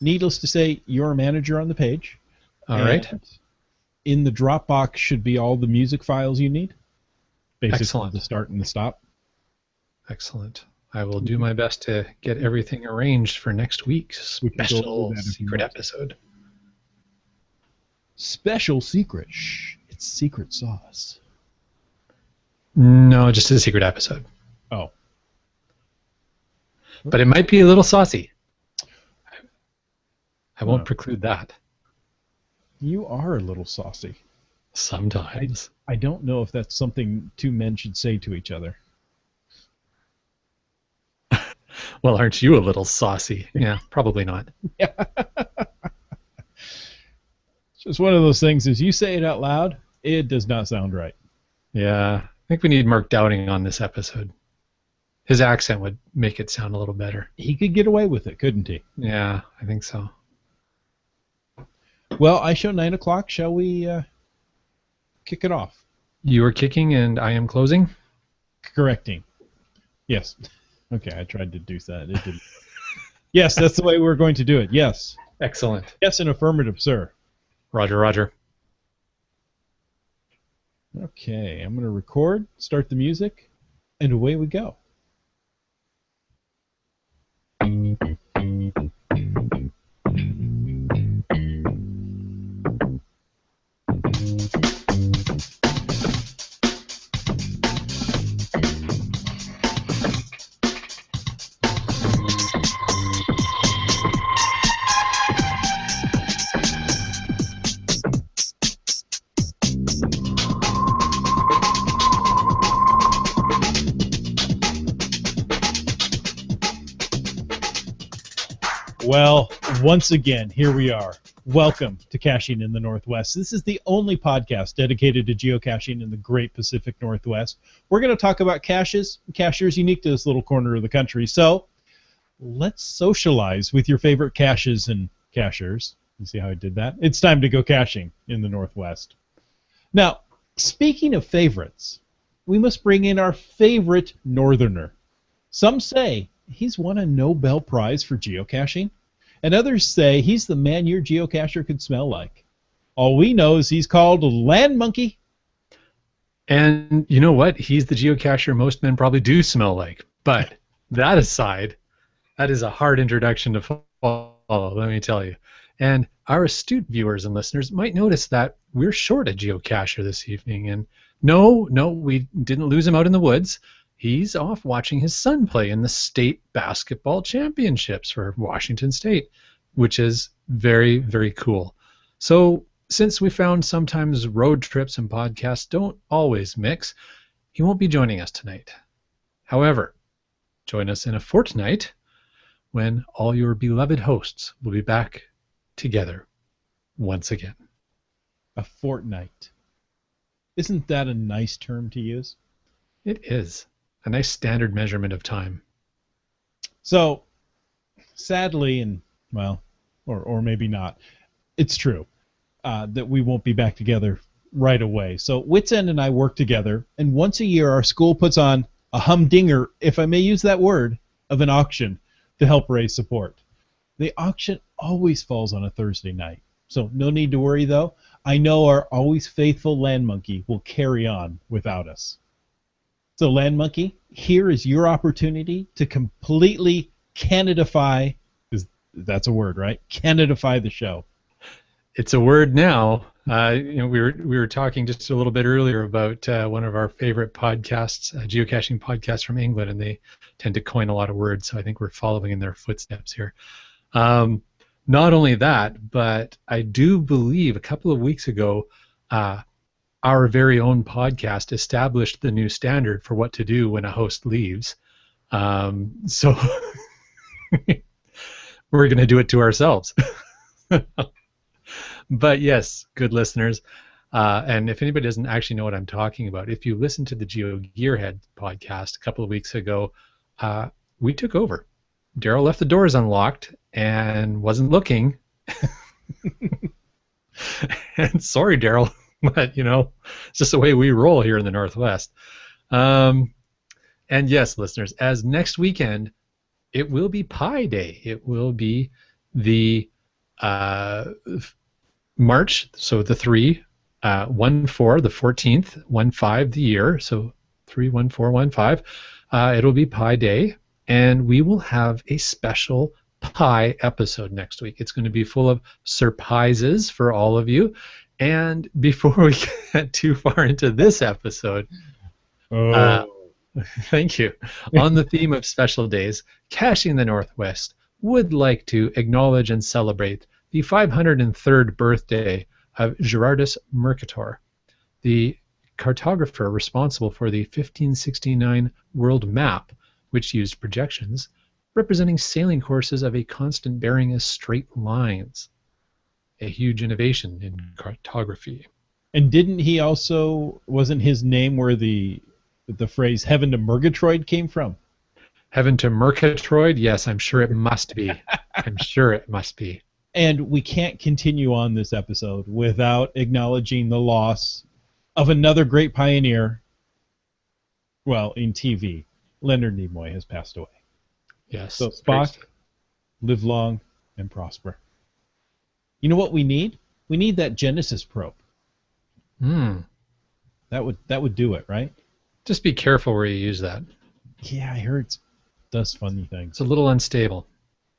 needless to say, you're a manager on the page. All right. In the Dropbox should be all the music files you need. Basically, Excellent. the start and the stop. Excellent. I will do my best to get everything arranged for next week's We can go special over that if you secret want to. episode. Special secret. Shh. It's secret sauce. No, just a secret episode. Oh. But it might be a little saucy. I won't preclude that. You are a little saucy. Sometimes. I don't know if that's something two men should say to each other. Well, aren't you a little saucy? Yeah, probably not. Yeah. It's just one of those things, as you say it out loud, it does not sound right. Yeah, I think we need Mark Dowding on this episode. His accent would make it sound a little better. He could get away with it, couldn't he? Yeah, I think so. Well, I show 9 o'clock. Shall we kick it off? You are kicking and I am closing? Correcting. Yes. Okay, I tried to do that. It didn't. Yes, that's the way we're going to do it. Yes. Excellent. Yes, an affirmative, sir. Roger, roger. Okay, I'm going to record, start the music, and away we go. Well, once again, here we are. Welcome to Caching in the Northwest. This is the only podcast dedicated to geocaching in the great Pacific Northwest. We're going to talk about caches unique to this little corner of the country. So let's socialize with your favorite caches and cachers. You see how I did that? It's time to go caching in the Northwest. Now, speaking of favorites, we must bring in our favorite northerner. Some say he's won a Nobel Prize for geocaching, and others say he's the man your geocacher could smell like. All we know is he's called Land Monkey. And you know what? He's the geocacher most men probably do smell like. But that aside, that is a hard introduction to follow, let me tell you. And our astute viewers and listeners might notice that we're short a geocacher this evening. And no, we didn't lose him out in the woods. He's off watching his son play in the state basketball championships for Washington State, which is very, very cool. So since we found sometimes road trips and podcasts don't always mix, he won't be joining us tonight. However, join us in a fortnight when all your beloved hosts will be back together once again. A fortnight. Isn't that a nice term to use? It is. A nice standard measurement of time. So, sadly, and well, or maybe not, it's true that we won't be back together right away. So Wits End and I work together, and once a year our school puts on a humdinger, if I may use that word, of an auction to help raise support. The auction always falls on a Thursday night. So no need to worry, though. I know our always faithful Land Monkey will carry on without us. So, Land Monkey, here is your opportunity to completely Canadify, because that's a word, right? Canadify the show. It's a word now. We were talking just a little bit earlier about one of our favorite podcasts, geocaching podcasts from England, and they tend to coin a lot of words. So I think we're following in their footsteps here. Not only that, but I do believe a couple of weeks ago, our very own podcast established the new standard for what to do when a host leaves. So we're going to do it to ourselves. But yes, good listeners, and if anybody doesn't actually know what I'm talking about, if you listen to the Geo Gearhead podcast a couple of weeks ago, we took over. Daryl left the doors unlocked and wasn't looking. And sorry, Daryl. But, it's just the way we roll here in the Northwest. And yes, listeners, as next weekend, it will be Pi Day. It will be the March, so the 3, 1/4, the 14th, 1/5 the year, so 3/14/15. It'll be Pi Day, and we will have a special Pi episode next week. It's going to be full of surprises for all of you. And before we get too far into this episode, thank you. On the theme of special days, Caching the Northwest would like to acknowledge and celebrate the 503rd birthday of Gerardus Mercator, the cartographer responsible for the 1569 world map, which used projections representing sailing courses of a constant bearing as straight lines. A huge innovation in cartography. And didn't he also, wasn't his name where the phrase heaven to Murgatroyd came from? Heaven to Murgatroyd? Yes, I'm sure it must be. I'm sure it must be. And we can't continue on this episode without acknowledging the loss of another great pioneer, well, in TV. Leonard Nimoy has passed away. Yes. So Spock, live long and prosper. You know what we need? We need that Genesis probe. That would do it, right? Just be careful where you use that. Yeah, I heard it does funny things. It's a little unstable.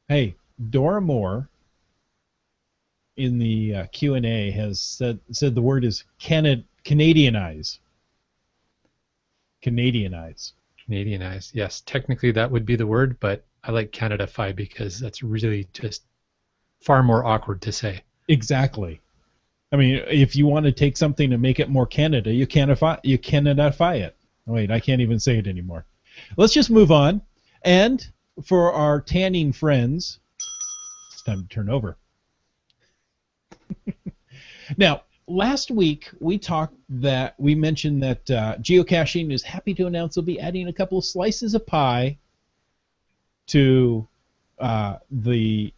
Hey, Dora Moore in the Q&A has said the word is Canadianize. Canadianize. Canadianize. Yes, technically that would be the word, but I like Canadify because that's really just far more awkward to say. Exactly. I mean, if you want to take something and make it more Canada, you Canadify it. Oh, wait, I can't even say it anymore. Let's just move on. And for our tanning friends, it's time to turn over. Now, last week we mentioned that geocaching is happy to announce they'll be adding a couple of slices of pie to the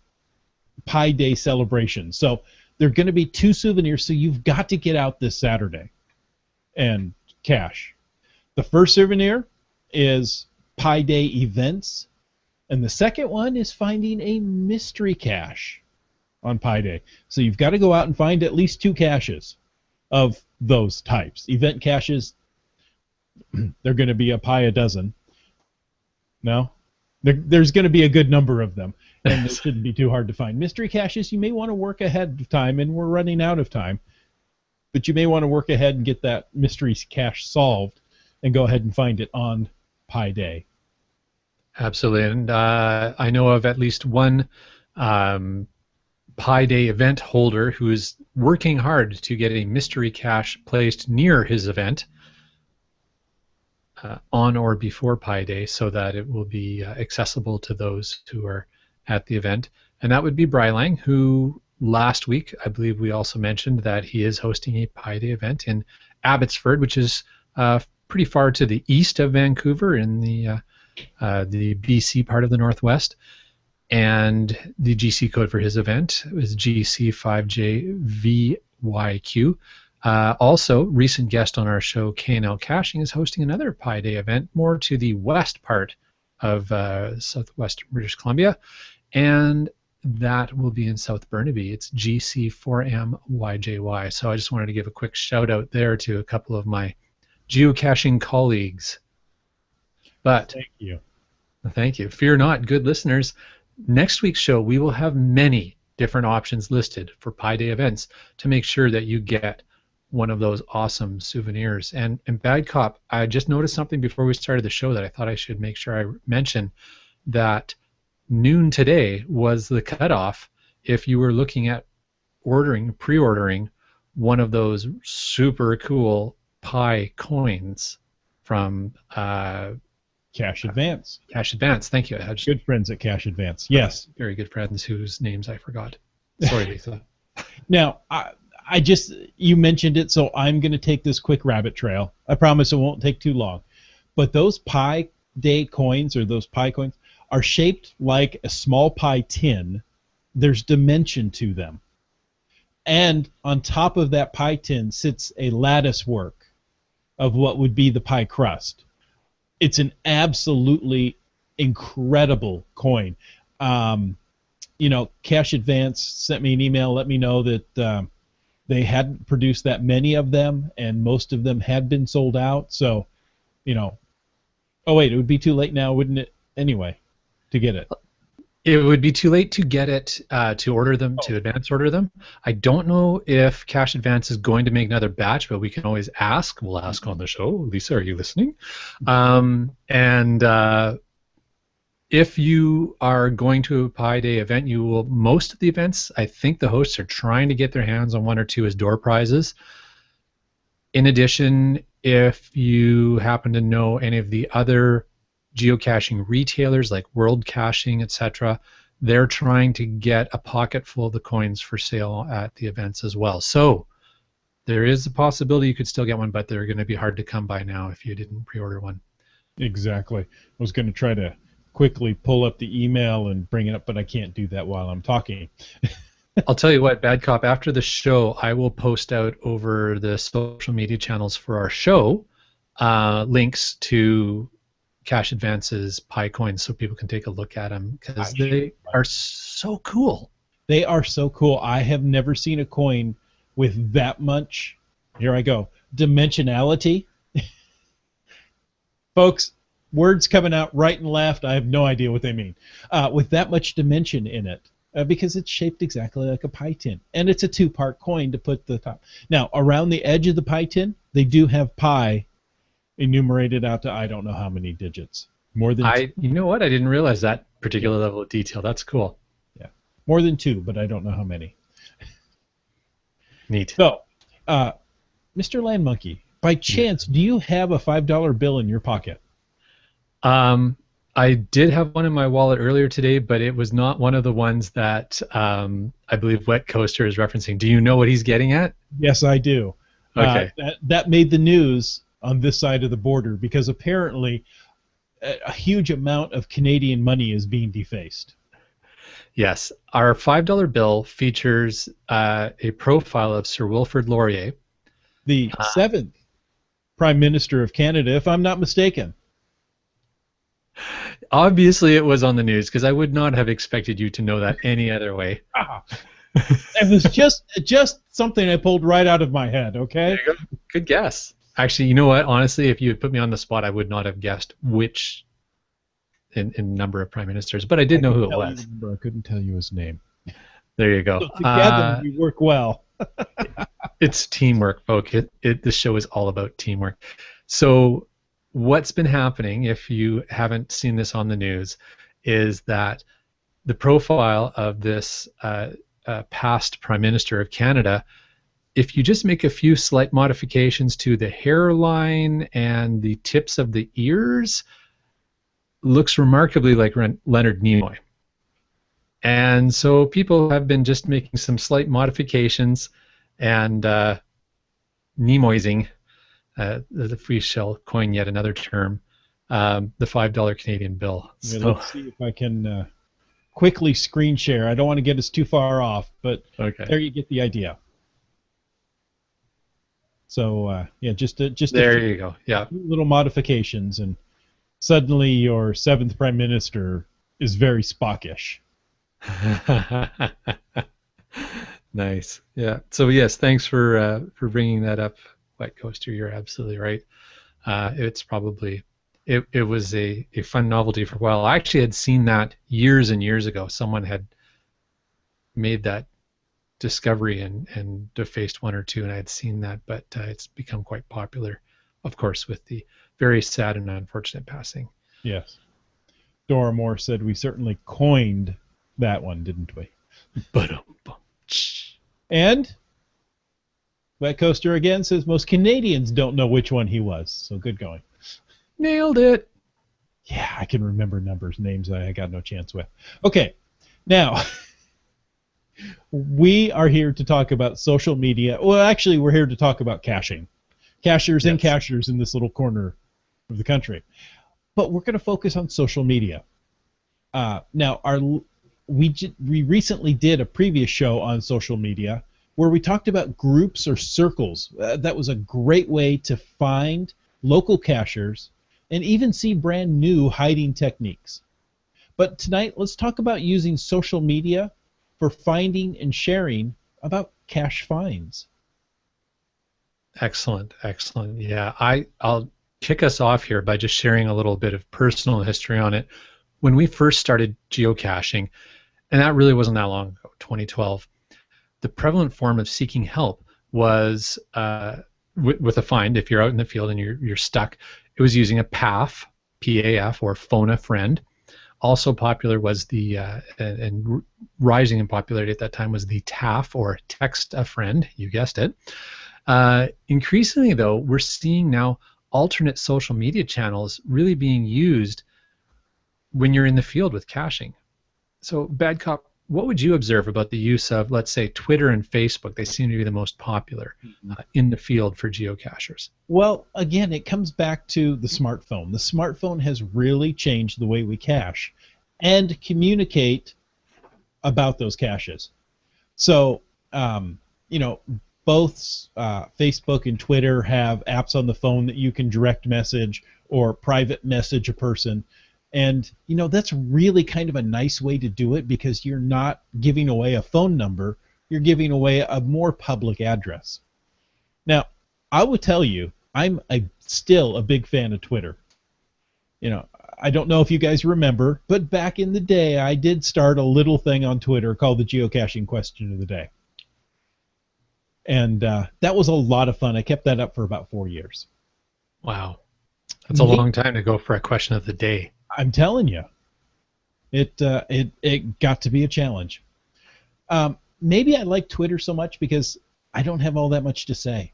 Pi Day celebration. So there are going to be 2 souvenirs, so you've got to get out this Saturday and cache. The first souvenir is Pi Day events, and the second one is finding a mystery cache on Pi Day. So you've got to go out and find at least 2 caches of those types. Event caches, they're going to be a dozen. No? There's going to be a good number of them, and it shouldn't be too hard to find. Mystery caches, you may want to work ahead of time, and we're running out of time, but you may want to work ahead and get that mystery cache solved and go ahead and find it on Pi Day. Absolutely, and I know of at least one Pi Day event holder who is working hard to get a mystery cache placed near his event on or before Pi Day so that it will be accessible to those who are at the event. And that would be Brylang, who last week, I believe we also mentioned that he is hosting a Pi Day event in Abbotsford, which is pretty far to the east of Vancouver in the BC part of the Northwest. And the GC code for his event is GC5JVYQ. Also, recent guest on our show, K&L Caching, is hosting another Pi Day event more to the west part of southwestern British Columbia, and that will be in South Burnaby. It's GC4MYJY. So I just wanted to give a quick shout out there to a couple of my geocaching colleagues. But thank you. Thank you. Fear not, good listeners. Next week's show, we will have many different options listed for Pi Day events to make sure that you get one of those awesome souvenirs. And Bad Cop, I just noticed something before we started the show that I thought I should make sure I mention, that noon today was the cutoff if you were looking at pre-ordering one of those super cool Pi coins from Cache Advance. Cache Advance, thank you. Good friends at Cache Advance, yes. Very good friends whose names I forgot. Sorry, Lisa. Now, you mentioned it, so I'm going to take this quick rabbit trail. I promise it won't take too long. But those Pi Day coins, or those Pi coins, are shaped like a small pie tin. There's dimension to them. And on top of that pie tin sits a lattice work of what would be the pie crust. It's an absolutely incredible coin. Cash Advance sent me an email, let me know that they hadn't produced that many of them, and most of them had been sold out. So, oh wait, it would be too late now, wouldn't it? Anyway, to get it. It would be too late to get it, to order them, to advance order them. I don't know if Cash Advance is going to make another batch, but we can always ask. We'll ask on the show. Lisa, are you listening? If you are going to a Pi Day event, most of the events, I think the hosts are trying to get their hands on one or two as door prizes. In addition, if you happen to know any of the other geocaching retailers like World Caching, etc., they're trying to get a pocket full of the coins for sale at the events as well. So there is a possibility you could still get one, but they're going to be hard to come by now if you didn't pre-order one. Exactly. I was going to try to quickly pull up the email and bring it up, but I can't do that while I'm talking. I'll tell you what, Bad Cop, after the show, I will post out over the social media channels for our show links to Cash Advance's Pi coins so people can take a look at them because they are so cool. They are so cool. I have never seen a coin with that much, here I go, dimensionality. Folks, words coming out right and left, I have no idea what they mean. With that much dimension in it, because it's shaped exactly like a pie tin. And it's a two-part coin to put the top. Now, around the edge of the pie tin, they do have pi enumerated out to I don't know how many digits. More than two. You know what? I didn't realize that particular level of detail. That's cool. Yeah. More than two, but I don't know how many. Neat. So, Mr. Land Monkey, by chance, do you have a $5 bill in your pocket? I did have one in my wallet earlier today, but it was not one of the ones that I believe Wet Coaster is referencing. Do you know what he's getting at? Yes, I do. Okay. That made the news on this side of the border because apparently a huge amount of Canadian money is being defaced. Yes. Our $5 bill features a profile of Sir Wilfrid Laurier, the 7th Prime Minister of Canada, if I'm not mistaken. Obviously, it was on the news because I would not have expected you to know that any other way. It was just something I pulled right out of my head, okay? There you go. Good guess. Actually, you know what? Honestly, if you had put me on the spot, I would not have guessed which in number of prime ministers, but I did know who it was. I couldn't tell you his name. There you go. So together we work well. It's teamwork, folks. This show is all about teamwork. So what's been happening, if you haven't seen this on the news, is that the profile of this past Prime Minister of Canada, if you just make a few slight modifications to the hairline and the tips of the ears, looks remarkably like Leonard Nimoy. And so people have been just making some slight modifications and Nimoyzing, if we shall coin yet another term, the $5 Canadian bill. Yeah, so, let's see if I can quickly screen share. I don't want to get us too far off, but okay. There you get the idea. So yeah, just there you go. Yeah, little modifications, and suddenly your 7th Prime Minister is very Spockish. Nice. Yeah. So yes, thanks for bringing that up, Wet Coaster. You're absolutely right. It's probably it was a fun novelty for a while. I actually had seen that years and years ago. Someone had made that discovery and defaced one or two, and I had seen that, but it's become quite popular, of course, with the very sad and unfortunate passing. Yes. Dora Moore said we certainly coined that one, didn't we? And Wet Coaster again says most Canadians don't know which one he was, so good going. Nailed it. Yeah, I can remember numbers, names I got no chance with. Okay, now we are here to talk about social media. Well, actually, we're here to talk about caching. Cachers and cachers in this little corner of the country. But we're going to focus on social media. Now, we recently did a previous show on social media where we talked about groups or circles. That was a great way to find local cachers and even see brand new hiding techniques. But tonight, let's talk about using social media for finding and sharing about cache finds. Excellent, excellent. Yeah, I'll kick us off here by just sharing a little bit of personal history on it. When we first started geocaching, and that really wasn't that long ago, 2012, the prevalent form of seeking help was with a find. If you're out in the field and you're stuck, it was using a PAF, PAF, or phone a friend. Also popular was the and rising in popularity at that time was the TAF, or text a friend. You guessed it. Increasingly, though, we're seeing now alternate social media channels really being used when you're in the field with caching. So, Bad Cop, what would you observe about the use of, let's say, Twitter and Facebook? They seem to be the most popular in the field for geocachers. Well, again, it comes back to the smartphone. The smartphone has really changed the way we cache and communicate about those caches. So, both Facebook and Twitter have apps on the phone that you can direct message or private message a person. And, that's really kind of a nice way to do it, because you're not giving away a phone number. You're giving away a more public address. Now, I will tell you, I'm still a big fan of Twitter. I don't know if you guys remember, but back in the day, I did start a little thing on Twitter called the Geocaching Question of the Day. And that was a lot of fun. I kept that up for about 4 years. Wow. That's a long time to go for a question of the day. I'm telling you. It got to be a challenge. Maybe I like Twitter so much because I don't have all that much to say.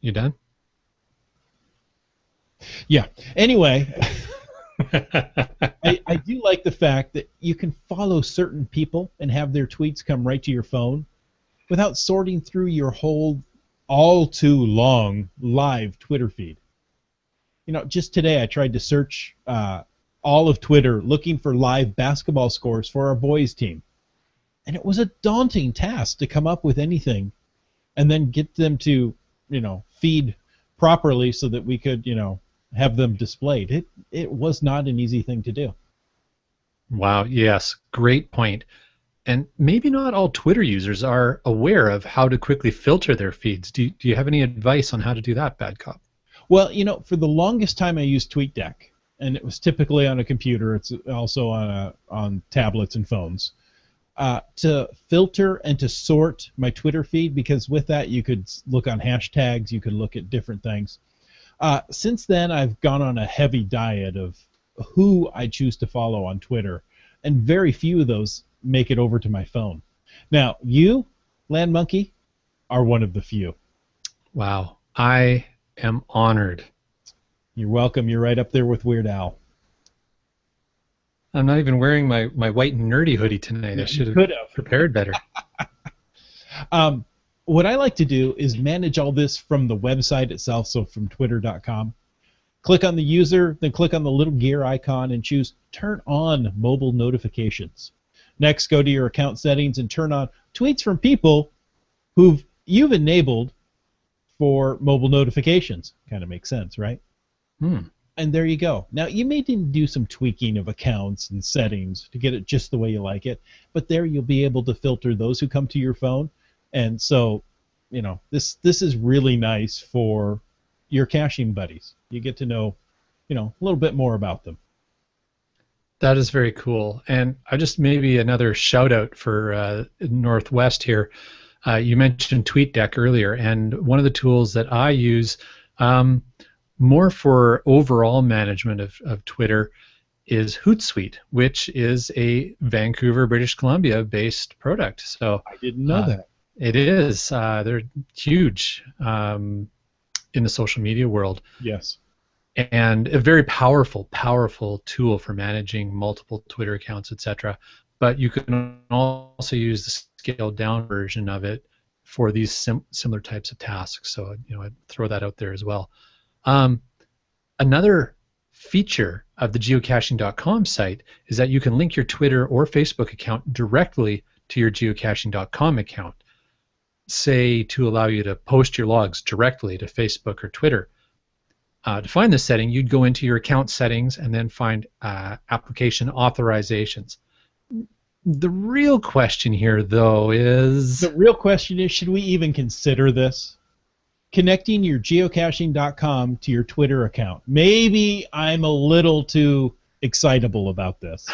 You done? Yeah. Anyway, I do like the fact that you can follow certain people and have their tweets come right to your phone without sorting through your whole all too long live Twitter feed. Just today I tried to search all of Twitter looking for live basketball scores for our boys team. And it was a daunting task to come up with anything and then get them to, feed properly so that we could, have them displayed. It was not an easy thing to do. Wow, yes, great point. And maybe not all Twitter users are aware of how to quickly filter their feeds. Do you have any advice on how to do that, Bad Cop? Well, for the longest time I used TweetDeck, and it was typically on a computer. It's also on tablets and phones. To filter and to sort my Twitter feed, because with that you could look on hashtags, you could look at different things. Since then, I've gone on a heavy diet of who I choose to follow on Twitter, and very few of those make it over to my phone. Now, you, Land Monkey, are one of the few. Wow, I am honored. You're welcome. You're right up there with Weird Al. I'm not even wearing my white nerdy hoodie tonight. I should have prepared better. What I like to do is manage all this from the website itself, so from twitter.com. Click on the user, then click on the little gear icon and choose Turn on Mobile Notifications. Next, go to your account settings and turn on tweets from people you've enabled for mobile notifications. Kind of makes sense, right? And there you go. Now, you may need to do some tweaking of accounts and settings to get it just the way you like it, but there you'll be able to filter those who come to your phone. And so, this is really nice for your caching buddies. You get to know, a little bit more about them. That is very cool. And I just maybe another shout out for NorthWest here. You mentioned TweetDeck earlier, and one of the tools that I use more for overall management of Twitter is Hootsuite, which is a Vancouver, British Columbia based product. So I didn't know that. It is. They're huge in the social media world. Yes. And a very powerful tool for managing multiple Twitter accounts, etc. But you can also use the scaled down version of it for these similar types of tasks. So I'd throw that out there as well. Another feature of the geocaching.com site is that you can link your Twitter or Facebook account directly to your geocaching.com account, say to allow you to post your logs directly to Facebook or Twitter. To find this setting, you'd go into your account settings and then find application authorizations. The real question here, though, is... The real question is, should we even consider this? Connecting your geocaching.com to your Twitter account. Maybe I'm a little too excitable about this.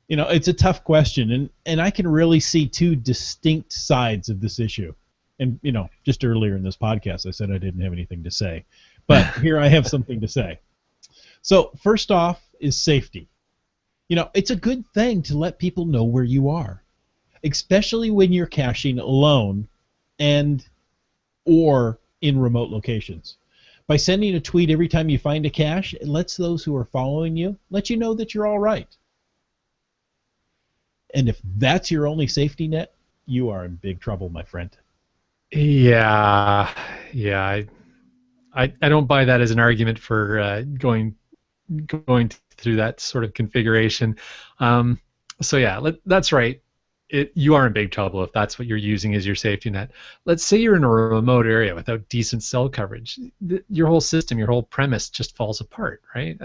It's a tough question, and I can really see two distinct sides of this issue. And, just earlier in this podcast, I said I didn't have anything to say. But here I have something to say. So first off is safety. It's a good thing to let people know where you are, especially when you're caching alone or in remote locations. By sending a tweet every time you find a cache, it lets those who are following you let you know that you're all right. And if that's your only safety net, you are in big trouble, my friend. Yeah. I don't buy that as an argument for going through that sort of configuration. So yeah, that's right. You are in big trouble if that's what you're using as your safety net. Let's say you're in a remote area without decent cell coverage. Your whole system, your whole premise just falls apart, right?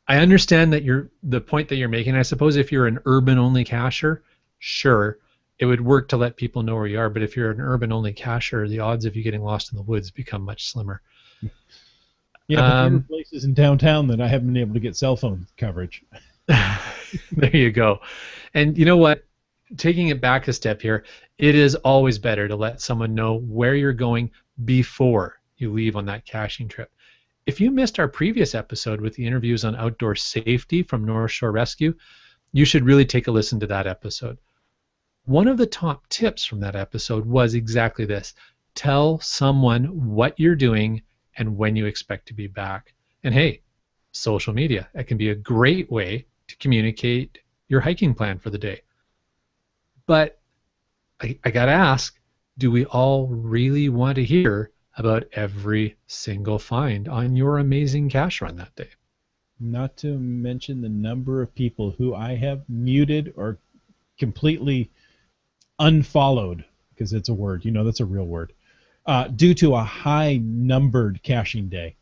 I understand that the point that you're making. I suppose if you're an urban-only cacher, sure, it would work to let people know where you are. But if you're an urban-only cacher, the odds of you getting lost in the woods become much slimmer. Yeah, but there are places in downtown that I haven't been able to get cell phone coverage. There you go. And you know what? Taking it back a step here, it is always better to let someone know where you're going before you leave on that caching trip. If you missed our previous episode with the interviews on outdoor safety from North Shore Rescue, you should really take a listen to that episode. One of the top tips from that episode was exactly this. Tell someone what you're doing and when you expect to be back. And hey, social media, it can be a great way to communicate your hiking plan for the day. But I gotta ask, do we all really want to hear about every single find on your amazing cache run that day? Not to mention the number of people who I have muted or completely unfollowed, because it's a word, that's a real word, due to a high-numbered caching day.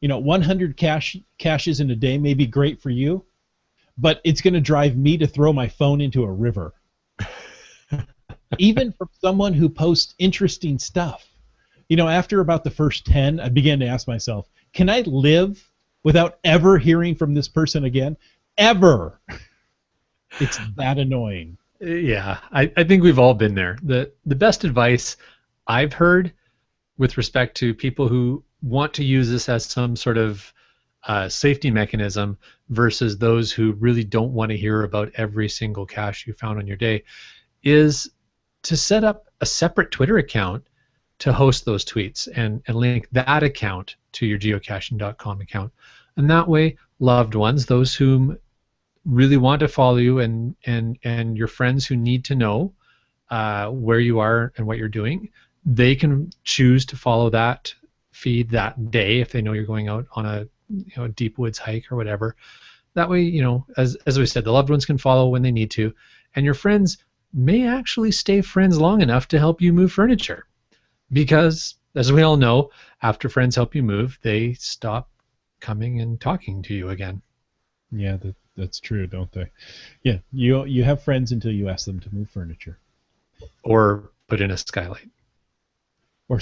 100 caches in a day may be great for you, but it's going to drive me to throw my phone into a river. Even from someone who posts interesting stuff. After about the first 10, I began to ask myself, can I live without ever hearing from this person again? Ever. It's that annoying. Yeah, I think we've all been there. The best advice I've heard with respect to people who want to use this as some sort of safety mechanism versus those who really don't want to hear about every single cache you found on your day is to set up a separate Twitter account to host those tweets and link that account to your geocaching.com account. And that way, loved ones, those whom really want to follow you and your friends who need to know where you are and what you're doing, they can choose to follow that feed that day if they know you're going out on a deep woods hike or whatever. That way, as we said, the loved ones can follow when they need to, and your friends may actually stay friends long enough to help you move furniture. Because, as we all know, after friends help you move, they stop coming and talking to you again. Yeah, that's true, don't they? Yeah, you have friends until you ask them to move furniture. Or put in a skylight. Or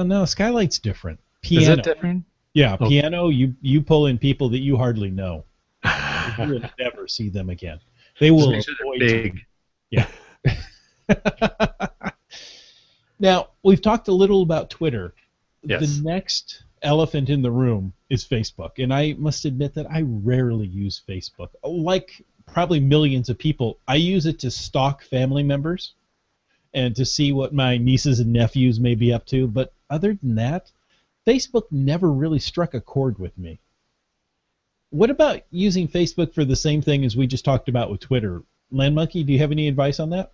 no, skylight's different. Piano. Is it different? Yeah, okay. Piano, you pull in people that you hardly know. You will never see them again. They will avoid big. Yeah. Now, we've talked a little about Twitter. Yes. The next elephant in the room is Facebook, and I must admit that I rarely use Facebook. Like probably millions of people, I use it to stalk family members and to see what my nieces and nephews may be up to, but other than that, Facebook never really struck a chord with me. What about using Facebook for the same thing as we just talked about with Twitter? Landmonkey, do you have any advice on that?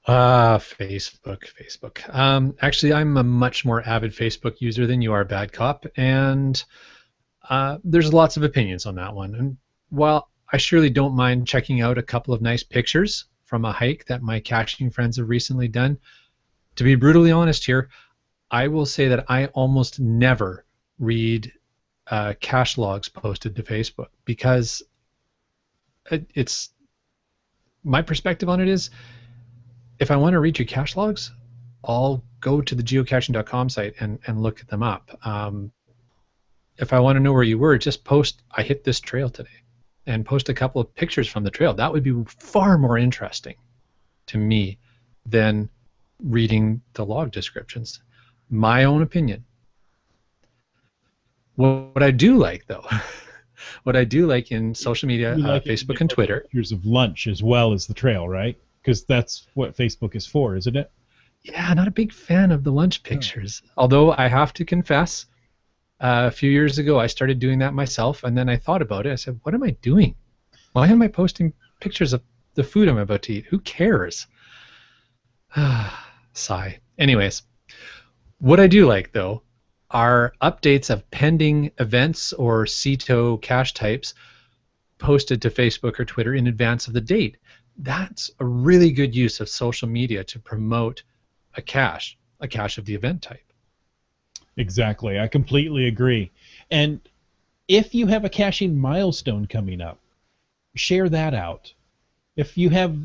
Facebook. Actually, I'm a much more avid Facebook user than you are, Bad Cop, and there's lots of opinions on that one. And while I surely don't mind checking out a couple of nice pictures from a hike that my caching friends have recently done, to be brutally honest here, I will say that I almost never read cache logs posted to Facebook because it's my perspective on it is if I want to read your cache logs, I'll go to the geocaching.com site and look them up. If I want to know where you were, just post, I hit this trail today, and post a couple of pictures from the trail. That would be far more interesting to me than reading the log descriptions. My own opinion. What I do like, though, what I do like in social media, Facebook and Twitter. Pictures of lunch as well as the trail, right? Because that's what Facebook is for, isn't it? Yeah, not a big fan of the lunch pictures. No. Although I have to confess, a few years ago I started doing that myself, and then I thought about it. I said, what am I doing? Why am I posting pictures of the food I'm about to eat? Who cares? Sigh. Anyways, what I do like, though, are updates of pending events or CETO cache types posted to Facebook or Twitter in advance of the date. That's a really good use of social media to promote a cache of the event type. Exactly. I completely agree. And if you have a caching milestone coming up, share that out. If you have,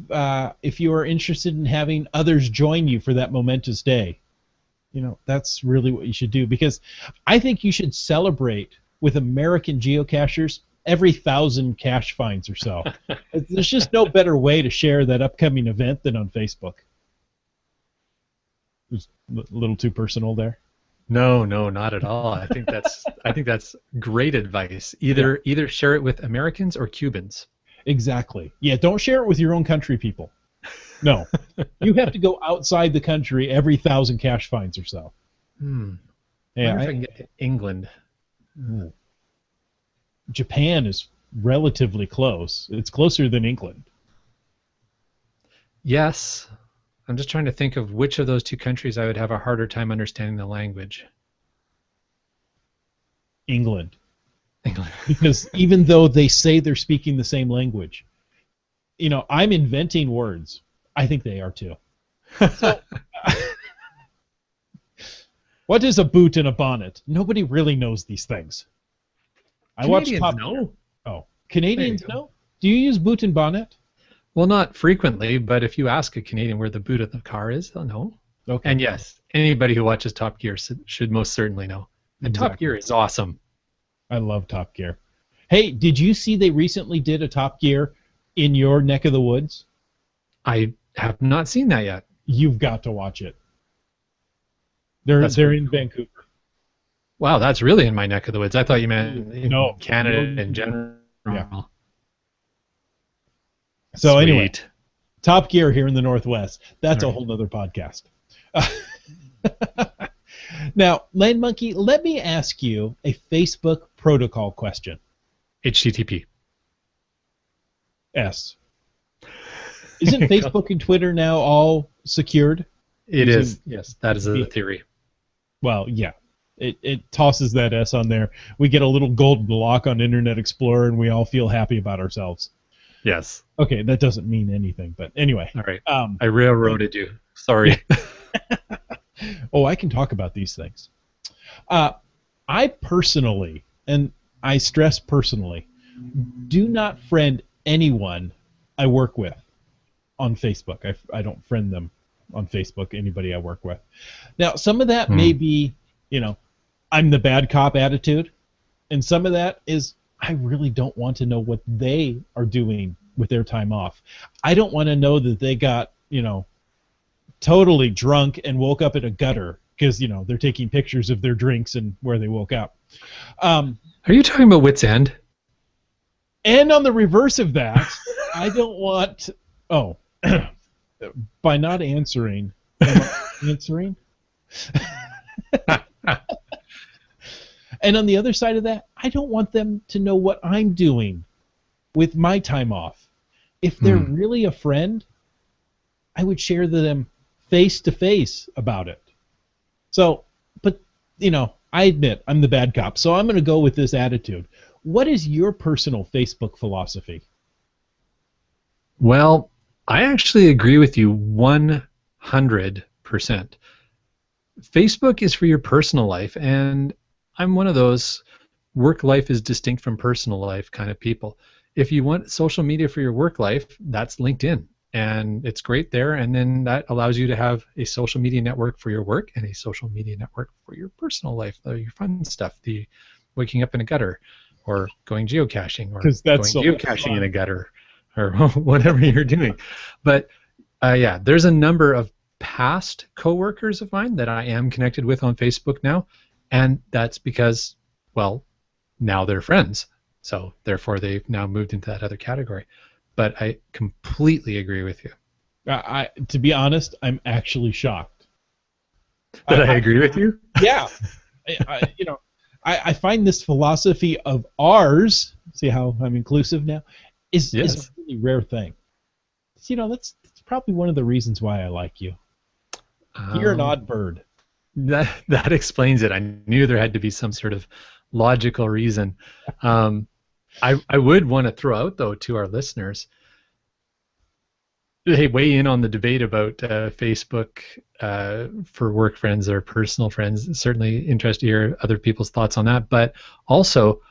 if you are interested in having others join you for that momentous day, that's really what you should do, because I think you should celebrate with American geocachers every 1,000 cache finds or so. There's just no better way to share that upcoming event than on Facebook. Just a little too personal there. No, not at all. I think that's great advice. Either share it with Americans or Cubans. Exactly. Yeah, don't share it with your own country people. No. You have to go outside the country every 1,000 cache finds or so. Yeah, I wonder if I can get to England. Japan is relatively close. It's closer than England. Yes. I'm just trying to think of which of those two countries I would have a harder time understanding the language. England. Because even though they say they're speaking the same language, I'm inventing words. I think they are too. So, what is a boot and a bonnet? Nobody really knows these things. Canadians know. Oh, Canadians know? Do you use boot and bonnet? Well, not frequently, but if you ask a Canadian where the boot of the car is, they'll know. Okay. And yes, anybody who watches Top Gear should most certainly know. And exactly. Top Gear is awesome. I love Top Gear. Hey, did you see they recently did a Top Gear in your neck of the woods? I have not seen that yet. You've got to watch it. They're in Vancouver. Wow, that's really in my neck of the woods. I thought you meant Canada in general. Yeah. So Sweet. Anyway, Top Gear here in the Northwest. That's a whole nother podcast. Now, Land Monkey, let me ask you a Facebook protocol question. HTTP. S. Isn't Facebook and Twitter now all secured? It is. Yes, that is a theory. Well, yeah. It tosses that S on there. We get a little golden lock on Internet Explorer, and we all feel happy about ourselves. Yes. Okay, that doesn't mean anything, but anyway. All right. I railroaded you. Sorry. Oh, I can talk about these things. I personally, and I stress personally, do not friend anyone I work with on Facebook. I don't friend them on Facebook, anybody I work with. Now, some of that may be, I'm the bad cop attitude, and some of that is I really don't want to know what they are doing with their time off. I don't want to know that they got, totally drunk and woke up in a gutter because, they're taking pictures of their drinks and where they woke up. Are you talking about Wit's End? And on the reverse of that, I don't want... Oh, by not answering... answering? And on the other side of that, I don't want them to know what I'm doing with my time off. If they're really a friend, I would share them face-to-face about it. So, but, I admit I'm the bad cop, so I'm going to go with this attitude. What is your personal Facebook philosophy? Well, I actually agree with you 100%. Facebook is for your personal life, and I'm one of those work life is distinct from personal life kind of people. If you want social media for your work life, that's LinkedIn, and it's great there. And then that allows you to have a social media network for your work and a social media network for your personal life, your fun stuff, the waking up in a gutter, or going geocaching, or going geocaching in a gutter, or whatever you're doing. But yeah, there's a number of past coworkers of mine that I am connected with on Facebook now, and that's because, well, now they're friends, so therefore they've now moved into that other category. But I completely agree with you. To be honest, I'm actually shocked that I agree with you. Yeah, I find this philosophy of ours. See how I'm inclusive now? Is a really rare thing. That's probably one of the reasons why I like you. You're an odd bird. That explains it. I knew there had to be some sort of logical reason. I would want to throw out, though, to our listeners, hey, weigh in on the debate about Facebook for work friends or personal friends. Certainly interested to hear other people's thoughts on that. But also,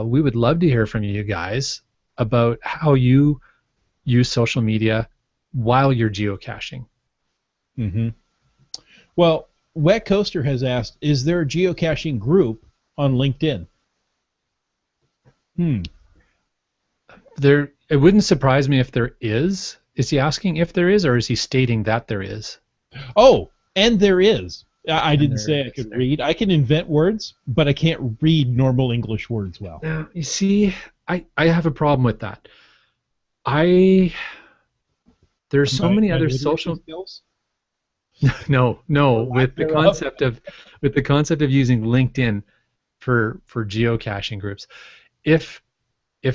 we would love to hear from you guys about how you use social media while you're geocaching. Mm-hmm. Well, Wet Coaster has asked, is there a geocaching group on LinkedIn? It wouldn't surprise me if there is. Is he asking if there is, or is he stating that there is? Oh, and there is. I didn't say I could read. I can invent words, but I can't read normal English words well. Now, you see, I have a problem with that. There's so many other social skills. No, with the concept of using LinkedIn for geocaching groups. If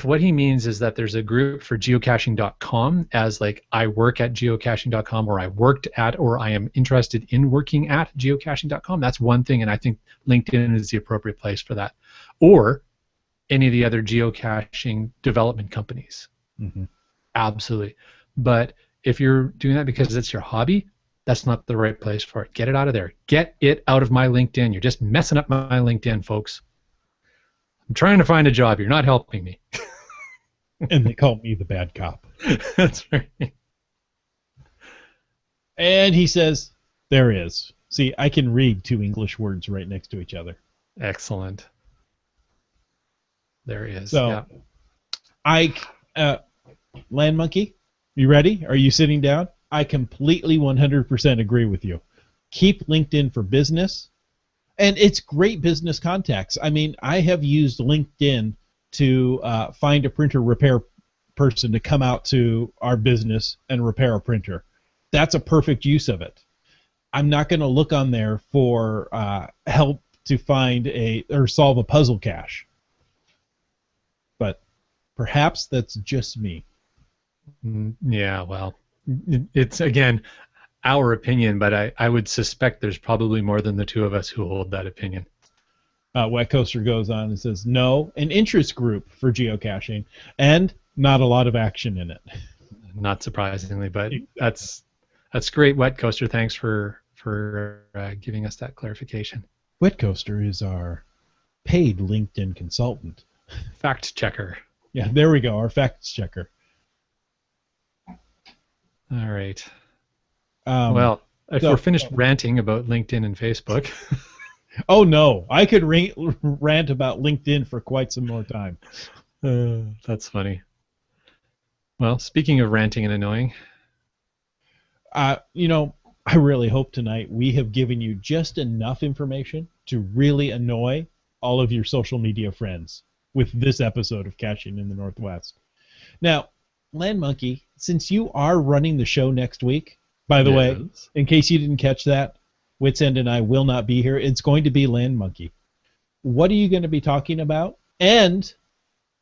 what he means is that there's a group for geocaching.com, as like I work at geocaching.com, or I worked at, or I am interested in working at geocaching.com, that's one thing, and I think LinkedIn is the appropriate place for that. Or any of the other geocaching development companies. Mm-hmm. Absolutely. But if you're doing that because it's your hobby, that's not the right place for it. Get it out of there. Get it out of my LinkedIn. You're just messing up my LinkedIn, folks. I'm trying to find a job. You're not helping me. And they call me the bad cop. That's right. And he says, there is. See, I can read two English words right next to each other. Excellent. There is. So, yeah. Land Monkey, you ready? Are you sitting down? I completely 100% agree with you. Keep LinkedIn for business. And it's great business contacts. I mean, I have used LinkedIn to find a printer repair person to come out to our business and repair a printer. That's a perfect use of it. I'm not going to look on there for help to find or solve a puzzle cache. But perhaps that's just me. Yeah, well, it's, again, our opinion, but I would suspect there's probably more than the two of us who hold that opinion. Wet Coaster goes on and says, no, an interest group for geocaching, and not a lot of action in it. Not surprisingly, but that's great, Wet Coaster. Thanks for giving us that clarification. Wet Coaster is our paid LinkedIn consultant. Fact checker. Yeah, there we go, our fact checker. All right. Well, if we're finished ranting about LinkedIn and Facebook. Oh, no. I could rant about LinkedIn for quite some more time. That's funny. Well, speaking of ranting and annoying. I really hope tonight we have given you just enough information to really annoy all of your social media friends with this episode of Caching in the Northwest. Now, Land Monkey, since you are running the show next week, by the way, in case you didn't catch that, Wits End and I will not be here. It's going to be Land Monkey. What are you going to be talking about? And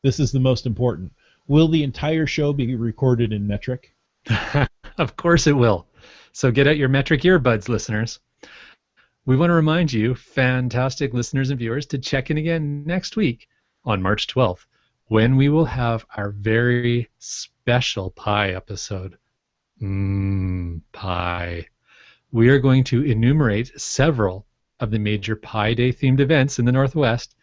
this is the most important. Will the entire show be recorded in metric? Of course it will. So get out your metric earbuds, listeners. We want to remind you, fantastic listeners and viewers, to check in again next week on March 12th, when we will have our very special pie episode. Pie. we are going to enumerate several of the major Pi Day themed events in the Northwest,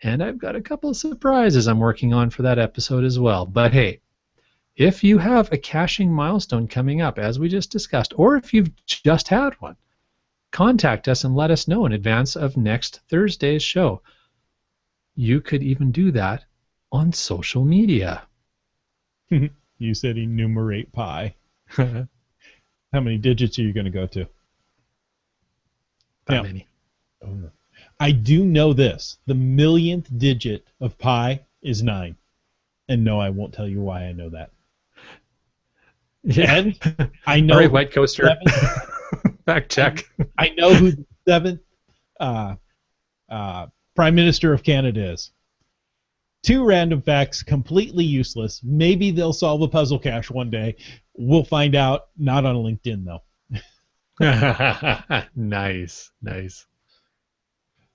and I've got a couple of surprises I'm working on for that episode as well. But hey, if you have a caching milestone coming up, as we just discussed, or if you've just had one, contact us and let us know in advance of next Thursday's show. You could even do that on social media. You said enumerate pi. How many digits are you going to go to? That many. Oh. I do know this. The millionth digit of pi is 9. And no, I won't tell you why I know that. Yeah. And I know. All right, White Coaster. Fact check. I know who the 7th Prime Minister of Canada is. 2 random facts, completely useless. Maybe they'll solve a puzzle cache one day. We'll find out. Not on LinkedIn, though. Nice.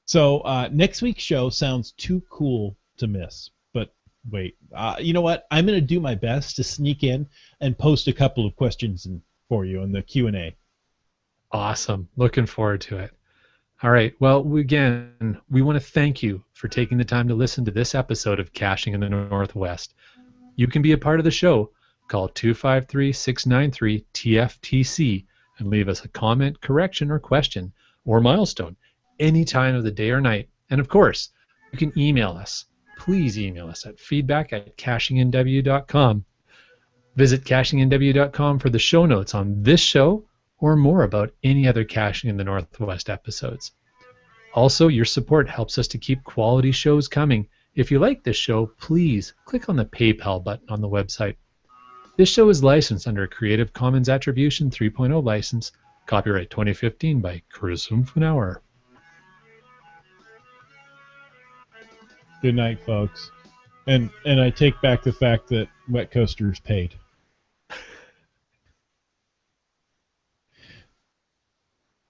So next week's show sounds too cool to miss. But wait, you know what? I'm going to do my best to sneak in and post a couple of questions for you in the Q&A. Awesome. Looking forward to it. All right. Well, we want to thank you for taking the time to listen to this episode of Caching in the Northwest. You can be a part of the show. Call 253-693-TFTC and leave us a comment, correction, or question, or milestone any time of the day or night. And of course, you can email us. Please email us at feedback@cachingnw.com. Visit cachingnw.com for the show notes on this show or more about any other Caching in the Northwest episodes. Also, your support helps us to keep quality shows coming. If you like this show, please click on the PayPal button on the website. This show is licensed under a Creative Commons Attribution 3.0 license, copyright 2015 by Chris Umfenauer. Good night, folks. And I take back the fact that Wet Coaster's paid.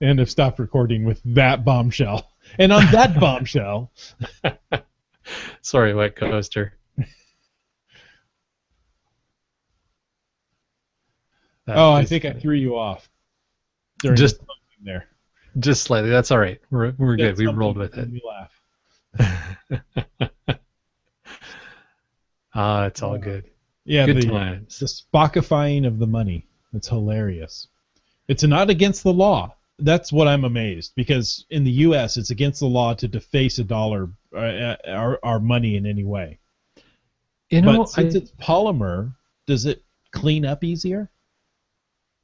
And have stopped recording with that bombshell. And on that bombshell... Sorry, Wet Coaster. I think I threw you off. Just there. Just slightly. That's all right. We're good. We rolled with it. We laugh. It's all good. Yeah, good the times. The Spockifying of the money. It's hilarious. It's not against the law. That's what I'm amazed, because in the U.S. it's against the law to deface a dollar, our money in any way. But since it's polymer, does it clean up easier?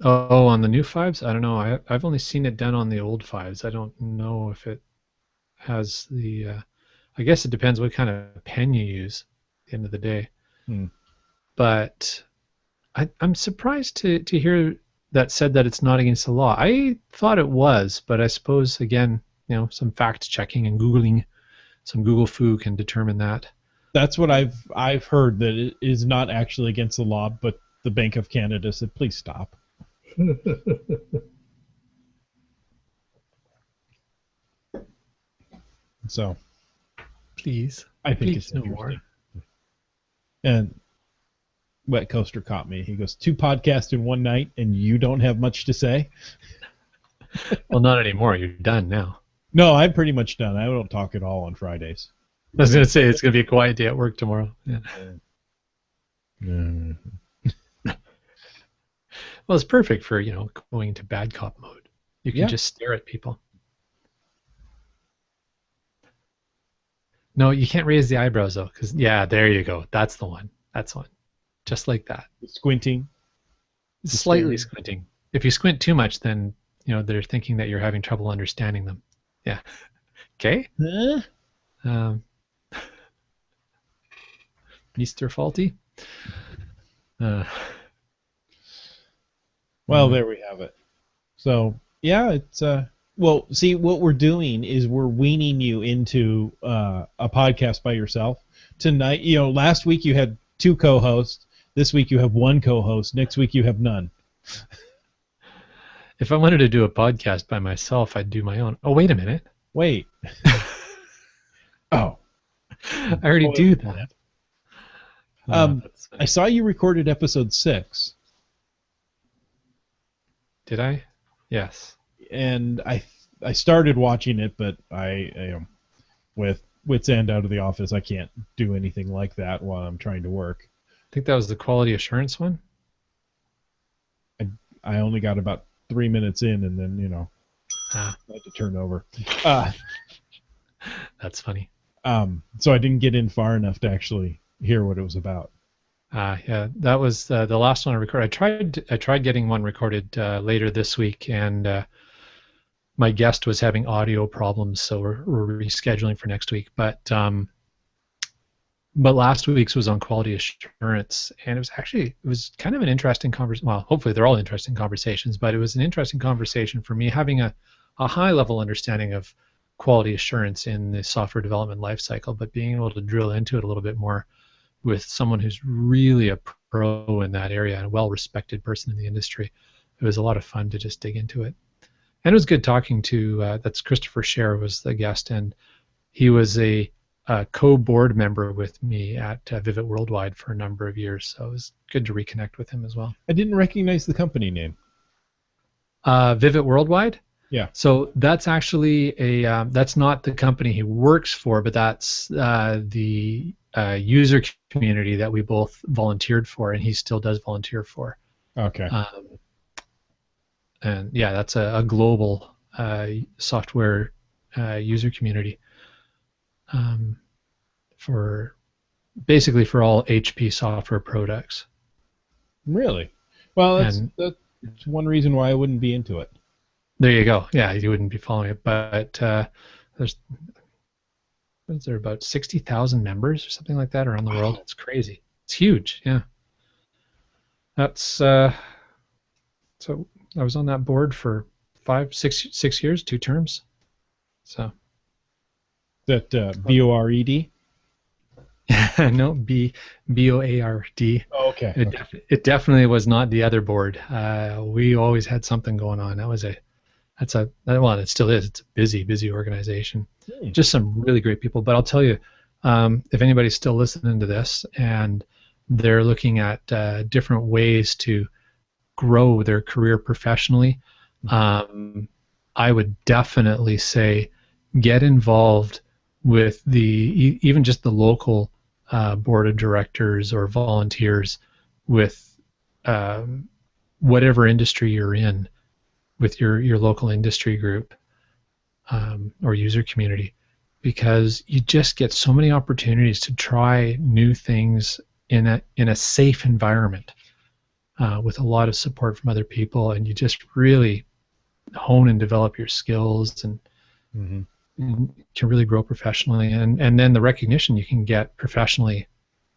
Oh, on the new fives? I don't know. I've only seen it done on the old fives. I don't know if it has the... I guess it depends what kind of pen you use at the end of the day. But I'm surprised to hear that said that it's not against the law. I thought it was, but I suppose, again, some fact checking and Googling, some Google foo can determine that. That's what I've heard, that it is not actually against the law, but the Bank of Canada said, please stop. So, please, I think it's no more. And Wet Coaster caught me. He goes, 2 podcasts in one night, and you don't have much to say? Well, not anymore. You're done now. No, I'm pretty much done. I don't talk at all on Fridays. I was going to say, it's going to be a quiet day at work tomorrow. Yeah. Well, it's perfect for, going into bad cop mode. You can just stare at people. No, you can't raise the eyebrows, though, because, there you go. That's the one. That's one. Just like that. Squinting. Slightly squinting. If you squint too much, then, they're thinking that you're having trouble understanding them. Yeah. Okay? Mr. Faulty? Well, there we have it. So, it's... Well, see, what we're doing is we're weaning you into a podcast by yourself. Tonight, last week you had 2 co-hosts. This week you have 1 co-host. Next week you have none. If I wanted to do a podcast by myself, I'd do my own. Oh, wait a minute. Wait. Oh. I already do that. I saw you recorded episode 6. Did I? Yes. and I started watching it, but with wits end out of the office, I can't do anything like that while I'm trying to work. I think that was the quality assurance one. I only got about 3 minutes in, and then I had to turn over. That's funny. So I didn't get in far enough to actually hear what it was about. Yeah, that was the last one I recorded. I tried getting one recorded later this week, and my guest was having audio problems, so we're rescheduling for next week. But last week's was on quality assurance, and it was kind of an interesting conversation. Well, hopefully they're all interesting conversations, but it was an interesting conversation for me, having a high level understanding of quality assurance in the software development lifecycle, but being able to drill into it a little bit more with someone who's really a pro in that area and a well-respected person in the industry. It was a lot of fun to just dig into it. And it was good talking to, that's Christopher Scher was the guest, and he was a co-board member with me at Vivid Worldwide for a number of years, so it was good to reconnect with him as well. I didn't recognize the company name. Vivid Worldwide? Yeah. So that's actually that's not the company he works for, but that's the user community that we both volunteered for, and he still does volunteer for. Okay. And yeah, that's a global software user community for basically for all HP software products. Really? Well, that's one reason why I wouldn't be into it. There you go. Yeah, you wouldn't be following it, but there's about 60,000 members or something like that around the world. It's crazy. It's huge. Yeah. That's so I was on that board for 6 years, 2 terms. So that BORED? No, BOARD. Oh, okay. It definitely was not the other board. We always had something going on. Well, it still is. It's a busy organization. Just some really great people. But I'll tell you, if anybody's still listening to this and they're looking at different ways to grow their career professionally, I would definitely say get involved with even just the local board of directors or volunteers with whatever industry you're in, with your local industry group or user community, because you just get so many opportunities to try new things in a safe environment with a lot of support from other people, and you just really hone and develop your skills and can really grow professionally, and then the recognition you can get professionally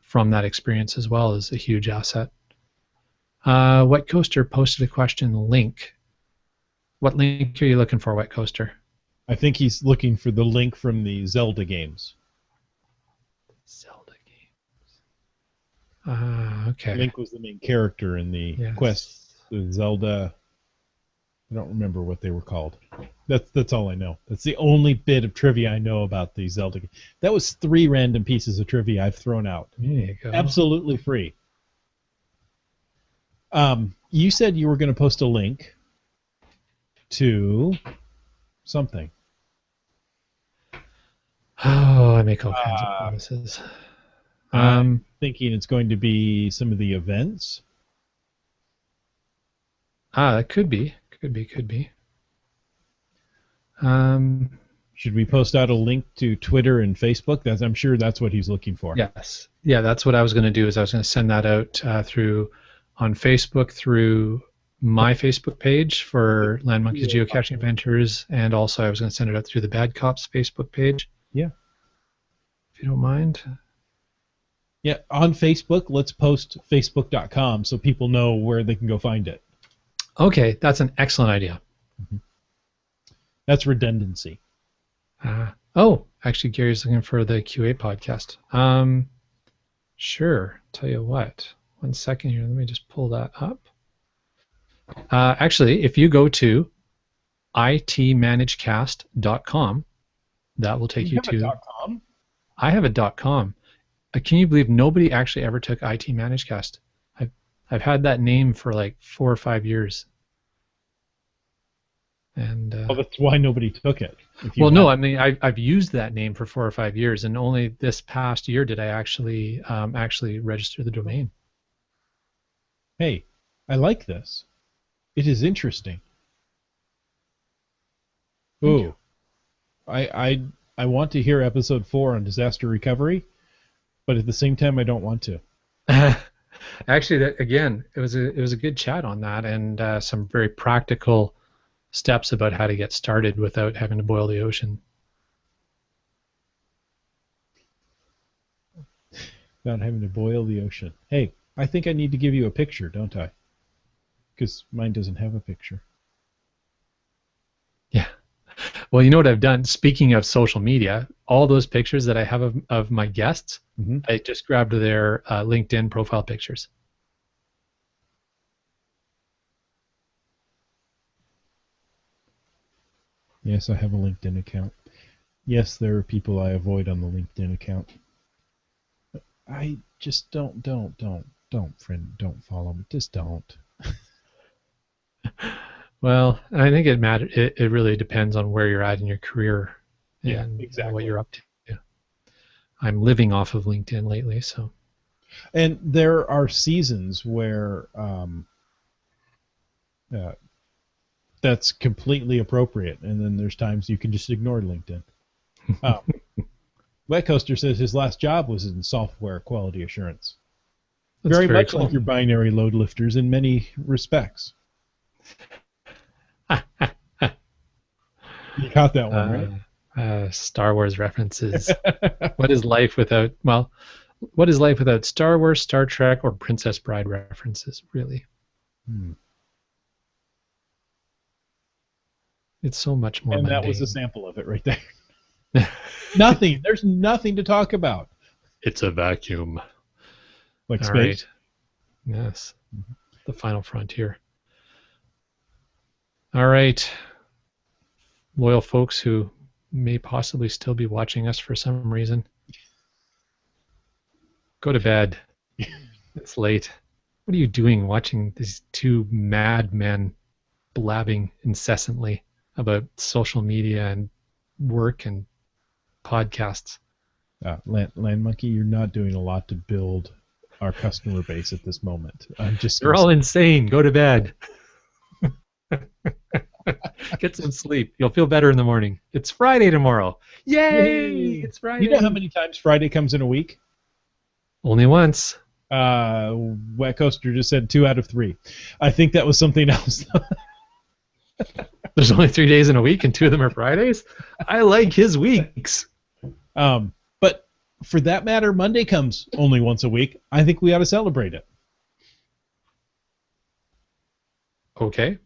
from that experience as well is a huge asset. Wet Coaster posted a question link. What link are you looking for, Wet Coaster? I think he's looking for the link from the Zelda games. Zelda games. Okay. Link was the main character in the quest. The Zelda. I don't remember what they were called. That's all I know. That's the only bit of trivia I know about the Zelda game. That was 3 random pieces of trivia I've thrown out. There you go. Absolutely free. You said you were going to post a link to something. Oh, I make all kinds of promises. I'm thinking it's going to be some of the events. That could be. Could be. Should we post out a link to Twitter and Facebook? I'm sure that's what he's looking for. Yes. Yeah, that's what I was going to do. Is I was going to send that out on Facebook through my Facebook page for Land Monkeys Geocaching Adventures, and also I was going to send it out through the Bad Cops Facebook page. Yeah. If you don't mind. Yeah, on Facebook, let's post facebook.com so people know where they can go find it. Okay, that's an excellent idea. That's redundancy. Actually, Gary's looking for the QA podcast. Sure. Tell you what. 1 second here. Let me just pull that up. Actually, if you go to itmanagecast.com, that will take you to. .com? I have a .com. Can you believe nobody actually ever took IT Managecast? I've had that name for like 4 or 5 years. And Well, that's why nobody took it. well, no, I mean I've used that name for 4 or 5 years, and only this past year did I actually register the domain. Hey, I like this. It is interesting. Thank Ooh, you. I want to hear episode 4 on disaster recovery, but at the same time, I don't want to. Actually, that again, it was a good chat on that, and some very practical steps about how to get started without having to boil the ocean. Without having to boil the ocean. Hey, I think I need to give you a picture, don't I? Because mine doesn't have a picture. Yeah. Well, you know what I've done? Speaking of social media, all those pictures that I have of my guests, I just grabbed their LinkedIn profile pictures. Yes, I have a LinkedIn account. Yes, there are people I avoid on the LinkedIn account. I just don't, friend, don't follow me. Just don't. Well, I think it matters. It really depends on where you're at in your career And exactly what you're up to. I'm living off of LinkedIn lately, so. And there are seasons where that's completely appropriate, and then there's times you can just ignore LinkedIn. Wet Coaster says his last job was in software quality assurance. That's very much cool. like your binary load lifters in many respects. You caught that one, right? Star Wars references. What is life without, well, what is life without Star Wars, Star Trek, or Princess Bride references, really? It's so much more mundane. And that was a sample of it right there. Nothing. There's nothing to talk about. It's a vacuum. Like All space? Right. Yes. The final frontier. All right. Loyal folks who may possibly still be watching us for some reason. Go to bed. It's late. What are you doing watching these two madmen blabbing incessantly about social media and work and podcasts? Land Monkey, you're not doing a lot to build our customer base at this moment. They're all insane. Go to bed. Get some sleep. You'll feel better in the morning. It's Friday tomorrow. Yay! It's Friday. You know how many times Friday comes in a week? Only once. Wet Coaster just said 2 out of 3. I think that was something else. There's only 3 days in a week, and 2 of them are Fridays. I like his weeks. But for that matter, Monday comes only once a week. I think we ought to celebrate it. Okay.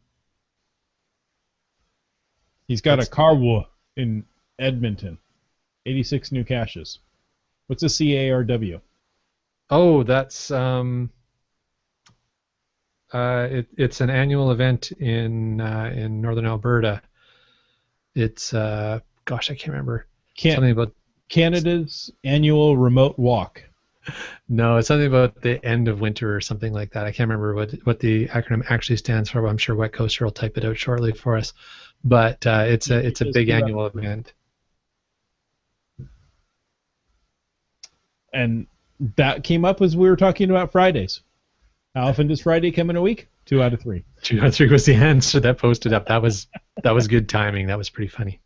He's got a car in Edmonton. 86 new caches. What's a CARW? Oh, that's it's an annual event in northern Alberta. It's gosh, I can't remember. Something about Canada's annual remote walk. No, it's something about the end of winter or something like that. I can't remember what the acronym actually stands for, but I'm sure Wet Coaster will type it out shortly for us. But it's a big annual event. And that came up as we were talking about Fridays. How often does Friday come in a week? 2 out of 3. 2 out of 3 was the answer that posted up. That was good timing. That was pretty funny.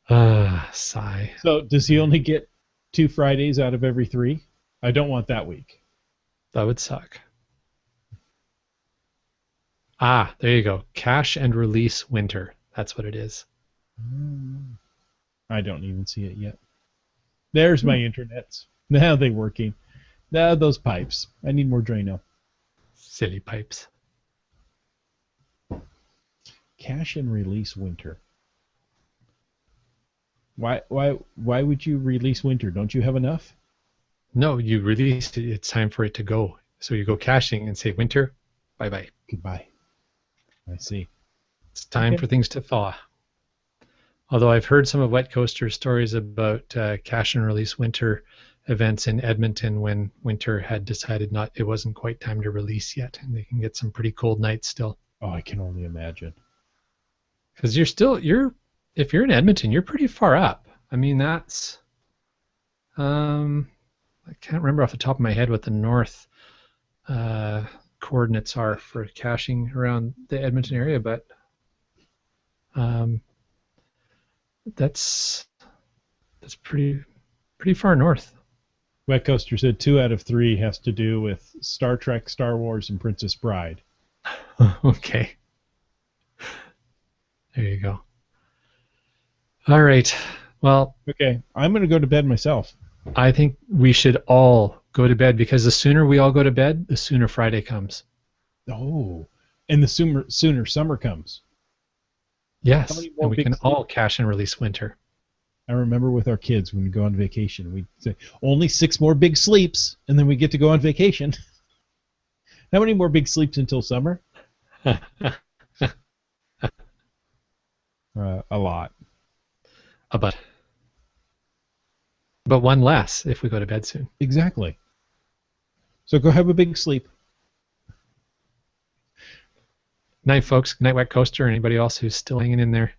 Sigh. So does he only get 2 Fridays out of every 3? I don't want that week. That would suck. Ah, there you go. Cache and release winter. That's what it is. I don't even see it yet. There's my internets. Now they're working. Now those pipes. I need more Drano. Silly pipes. Cache and release winter. Why would you release winter? Don't you have enough? No, you released it. It's time for it to go. So you go caching and say winter, bye-bye. Goodbye. I see. It's time for things to thaw. Although I've heard some of Wet Coaster's stories about cache and release winter events in Edmonton when winter had decided it wasn't quite time to release yet, and they can get some pretty cold nights still. Oh, I can only imagine. Because if you're in Edmonton, you're pretty far up. I mean, that's I can't remember off the top of my head what the north coordinates are for caching around the Edmonton area, but um, that's pretty far north. Wet Coaster said 2 out of 3 has to do with Star Trek, Star Wars, and Princess Bride. Okay. There you go. All right. Well, Okay, I'm going to go to bed myself. I think we should all go to bed because the sooner we all go to bed, the sooner Friday comes. Oh, and the sooner summer comes. Yes, How many more and we big can sleep- all cache and release winter. I remember with our kids when we go on vacation, we'd say, only 6 more big sleeps, and then we get to go on vacation. How many more big sleeps until summer? A lot. But one less if we go to bed soon. Exactly. So go have a big sleep. Night, folks. Night, Wet Coaster, and anybody else who's still hanging in there.